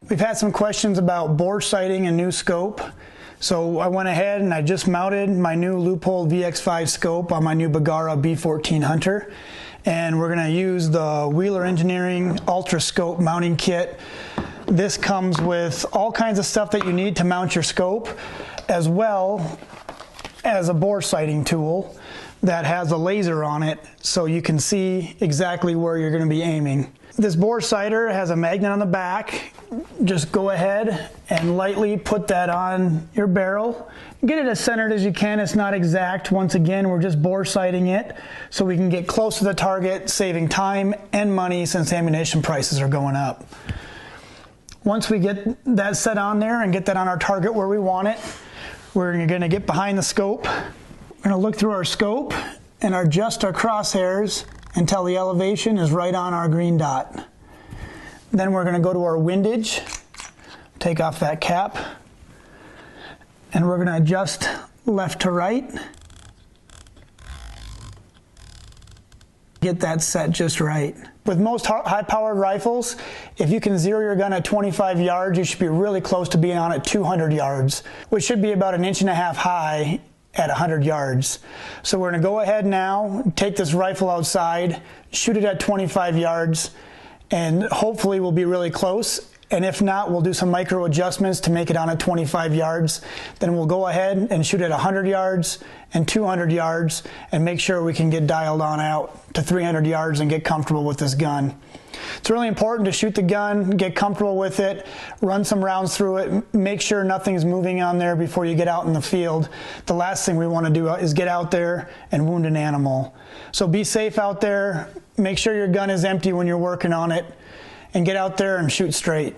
We've had some questions about bore sighting and new scope. So I went ahead and I just mounted my new Loophole VX5 scope on my new Bagara B14 Hunter. And we're going to use the Wheeler Engineering Ultra Scope mounting kit. This comes with all kinds of stuff that you need to mount your scope, as well as a bore sighting tool that has a laser on it so you can see exactly where you're going to be aiming. This bore sighter has a magnet on the back. Just go ahead and lightly put that on your barrel. Get it as centered as you can. It's not exact. Once again, we're just bore sighting it so we can get close to the target, saving time and money since ammunition prices are going up. Once we get that set on there and get that on our target where we want it, we're going to get behind the scope. We're going to look through our scope and adjust our crosshairs until the elevation is right on our green dot. Then we're going to go to our windage, take off that cap, and we're going to adjust left to right. Get that set just right. With most high-powered rifles, if you can zero your gun at 25 yards, you should be really close to being on at 200 yards, which should be about 1.5 inches high at 100 yards. So we're going to go ahead now, take this rifle outside, shoot it at 25 yards, and hopefully we'll be really close. And if not, we'll do some micro adjustments to make it on at 25 yards. Then we'll go ahead and shoot at 100 yards and 200 yards and make sure we can get dialed on out to 300 yards and get comfortable with this gun. It's really important to shoot the gun, get comfortable with it, run some rounds through it, make sure nothing's moving on there before you get out in the field. The last thing we want to do is get out there and wound an animal. So be safe out there, make sure your gun is empty when you're working on it, and get out there and shoot straight.